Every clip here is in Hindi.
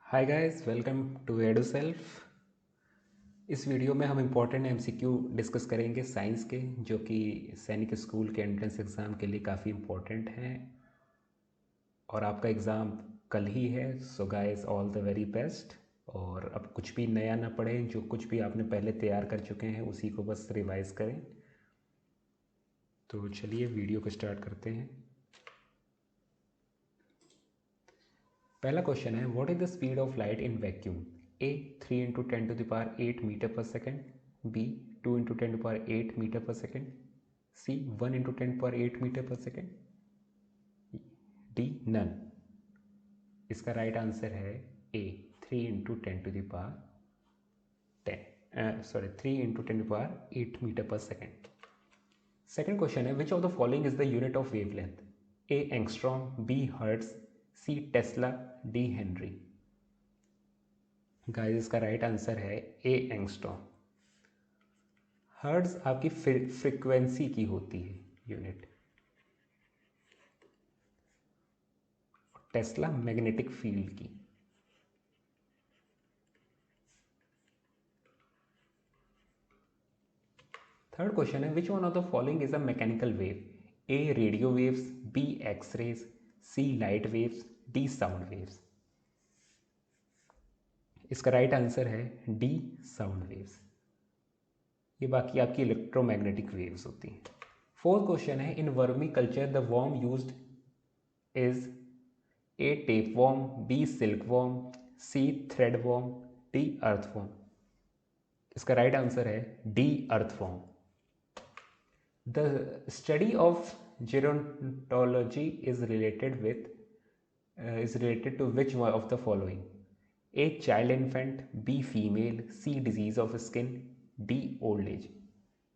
Hi guys, welcome to Eduself. इस वीडियो में हम इम्पोर्टेंट एमसीक्यू डिस्कस करेंगे साइंस के, जो कि सैनिक स्कूल के एंट्रेंस एग्ज़ाम के लिए काफ़ी इम्पोर्टेंट हैं और आपका एग्ज़ाम कल ही है। So guys, all the very best. और अब कुछ भी नया ना पढ़ें, जो कुछ भी आपने पहले तैयार कर चुके हैं उसी को बस रिवाइज़ करें। तो चलिए वीडियो को स्टार्ट करते हैं। पहला क्वेश्चन है, what is the speed of light in vacuum? A 3 into 10⁸ metre per second, B 2 into 10⁸ metre per second, C 1 into 10⁸ metre per second, D none. इसका राइट आंसर है A 3 into 3 metre per second. Second question है, which of the following is the unit of wavelength? A angstrom, B hertz, C tesla, D henry. Guys, इसका राइट आंसर है ए एंगस्ट्रॉम। हर्ट्ज आपकी फ्रीक्वेंसी की होती है यूनिट, टेस्ला मैग्नेटिक फील्ड की। थर्ड क्वेश्चन है, which one of the following is a mechanical wave? A radio waves, B X rays, C light waves, D sound waves. इसका राइट आंसर है डी साउंड वेव्स। ये बाकी आपकी इलेक्ट्रोमैग्नेटिक वेव्स होती हैं। फोर्थ क्वेश्चन है, in vermiculture the worm used is A tapeworm, B silkworm, C threadworm, D earthworm. इसका राइट आंसर है D earthworm. The study of gerontology is related to which one of the following? A child infant, B female, C disease of skin, D old age।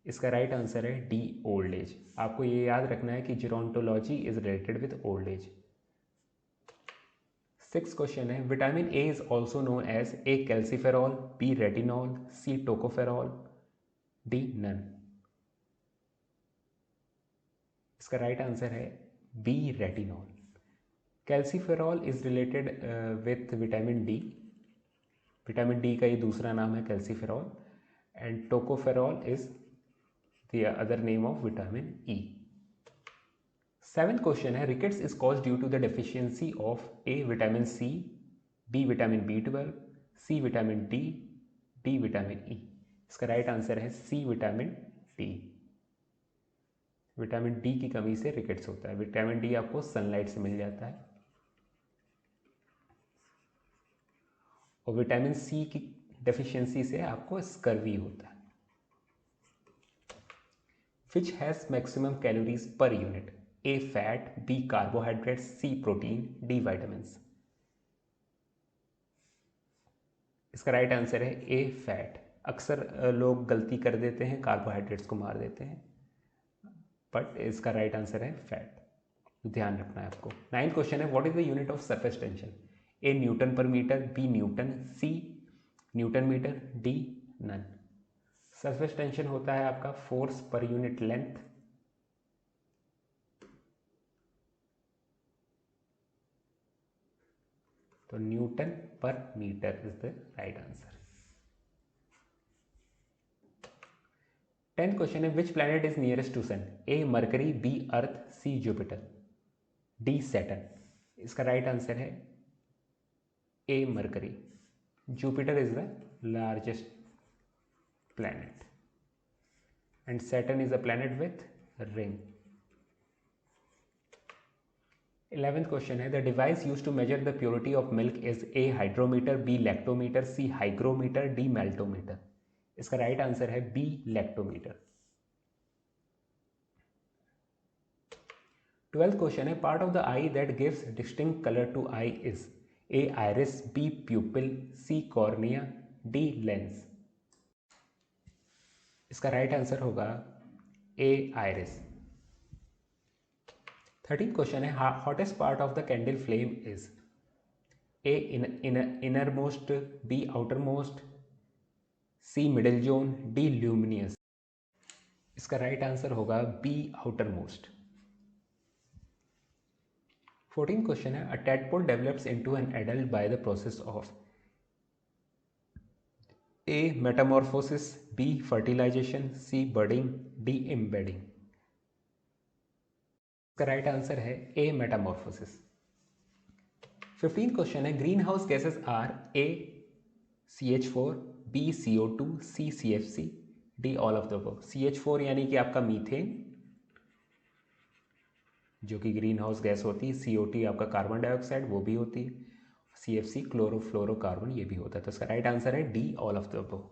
इसका राइट आंसर है डी ओल्ड एज। आपको ये याद रखना है कि gerontology is related with old age. Six question है, vitamin A is also known as A calciferol, B retinol, C tocopherol, D none. इसका राइट आंसर है B retinol. Calciferol is related with vitamin D. Vitamin D का ये दूसरा नाम है calciferol, and tocopherol is the other name of vitamin E. Seventh question है, rickets is cause due to the deficiency of A vitamin C, B vitamin B12, C vitamin D, D vitamin E. इसका राइट आंसर है C vitamin D. Vitamin D की कमी से रिकेट्स होता है। विटामिन डी आपको सनलाइट से मिल जाता है, और विटामिन सी की डेफिशिएंसी से आपको स्कर्वी होता है। Which has maximum calories per unit? A fat, B carbohydrates, C protein, D vitamins. इसका राइट आंसर है ए फैट। अक्सर लोग गलती कर देते हैं, कार्बोहाइड्रेट्स को मार देते हैं, बट इसका राइट आंसर है फैट। ध्यान रखना है आपको। नाइन्थ क्वेश्चन है, what is the unit of surface tension? A newton per metre, B newton, C newton metre, D none. Surface tension होता है आपका फोर्स पर यूनिट लेंथ। तो newton per metre is the right answer. 10th question है, which planet is nearest to sun? A Mercury, B Earth, C Jupiter, D Saturn. इसका राइट आंसर है A Mercury. Jupiter is the largest planet and Saturn is a planet with ring. 11th question है, the device used to measure the purity of milk is A hydrometer, B lactometer, C hygrometer, D maltometer। इसका राइट आंसर है B lactometer। 12th क्वेश्चन है, part of the eye that gives distinct colour to eye is A iris, B pupil, C cornea, D lens. इसका राइट आंसर होगा ए आइरिस। 13th क्वेश्चन है, hottest part of the candle flame is A inner most, B outer most, C middle zone, D luminous. इसका राइट आंसर होगा B outer most. 14th question है, a tadpole develops into an adult by the process of A. Metamorphosis, B. Fertilization, C. Budding, D. Embedding. इसका राइट आंसर है A. Metamorphosis. 15th क्वेश्चन है, green house gases are A. CH4, B. CO2, C. CFC, D. All of the above. CH4 यानी कि आपका मीथेन जो कि ग्रीन हाउस गैस होती है, CO2 आपका कार्बन डाइऑक्साइड वो भी होती है, CFC क्लोरोफ्लोरोकार्बन ये भी होता है. तो इसका राइट आंसर है D all of the above.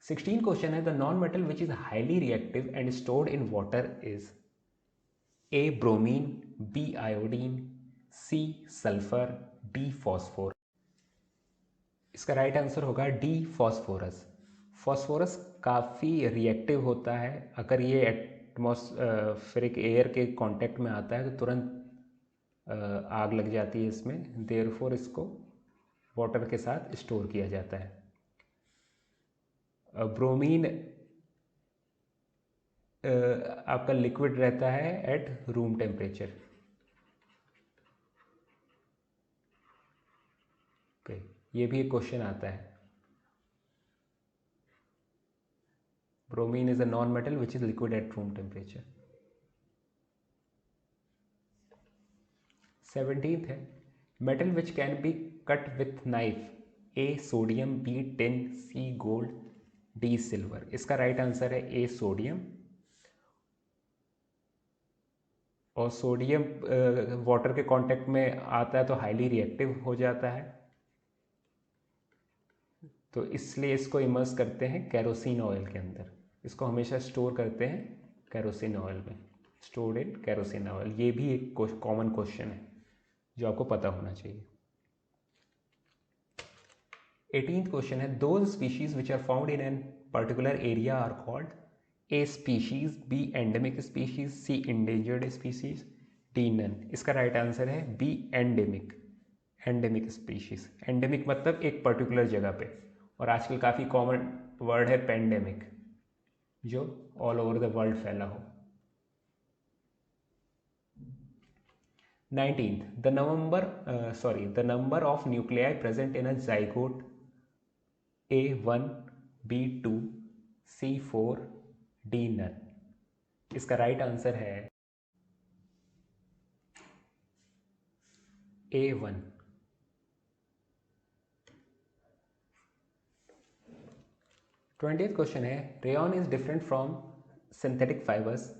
16 question है, the non metal which is highly reactive and stored in water is A. Bromine, B. Iodine, C. Sulphur, D. Phosphor. इसका राइट आंसर होगा D. फॉस्फोरस. फॉस्फोरस काफ़ी रिएक्टिव होता है. अगर ये एटमॉस्फेरिक एयर के कांटेक्ट में आता है तो तुरंत आग लग जाती है इसमें. देयरफॉर इसको वाटर के साथ स्टोर किया जाता है. ब्रोमीन आपका लिक्विड रहता है एट रूम टेम्परेचर. ओके, ये भी एक क्वेश्चन आता है. Bromine is a non metal which is liquid at room temperature. 17th है, metal which can be cut with knife. A. Sodium, B. Tin, C. Gold, D. Silver. इसका राइट आंसर है A. सोडियम. और सोडियम वाटर के कांटेक्ट में आता है तो हाईली रिएक्टिव हो जाता है, तो इसलिए इसको इमर्स करते हैं कैरोसिन ऑयल के अंदर. इसको हमेशा स्टोर करते हैं कैरोसिन ऑयल में, स्टोर्ड इन कैरोसिन ऑयल. ये भी एक कॉमन क्वेश्चन है जो आपको पता होना चाहिए. 18th क्वेश्चन है, those species which are found in an particular area are called A. Species, B. Endemic species, C. Endangered species, D. None. इसका राइट आंसर है B. Endemic. Endemic species. Endemic मतलब एक पर्टिकुलर जगह पे, और आजकल काफ़ी कॉमन वर्ड है पेंडेमिक जो ऑल ओवर द वर्ल्ड फैला हो. 19th, the number of nuclei present in a zygote A1, B2, C4, D none. इसका राइट आंसर है A1. 20th क्वेश्चन है, rayon is different from synthetic fibres.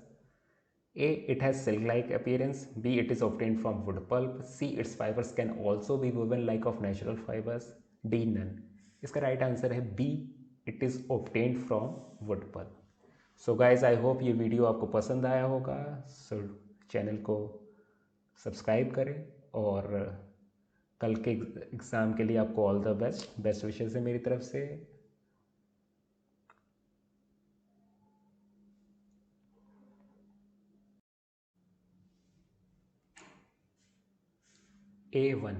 A. It has silk-like appearance. B. It is obtained from wood pulp. C. Its fibers can also be woven like of natural fibers. D. None. इसका राइट आंसर है B. It is obtained from wood pulp. So guys, I hope ये वीडियो आपको पसंद आया होगा. So चैनल को सब्सक्राइब करें और कल के एग्ज़ाम के लिए आपको ऑल द बेस्ट विशेज़ है मेरी तरफ से. A1.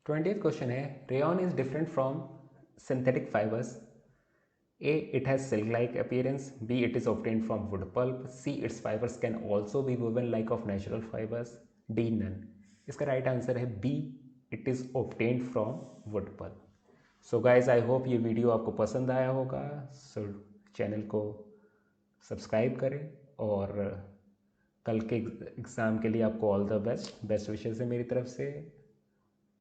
20th क्वेश्चन है, rayon is different from synthetic fibres. A. It has silk-like appearance. B. It is obtained from wood pulp. C. Its fibers can also be woven like of natural fibers. D. None. इसका राइट आंसर है B. It is obtained from wood pulp. So guys, I hope ये वीडियो आपको पसंद आया होगा. So चैनल को सब्सक्राइब करें और कल के एग्ज़ाम के लिए आपको ऑल द बेस्ट विशेज़ है मेरी तरफ से.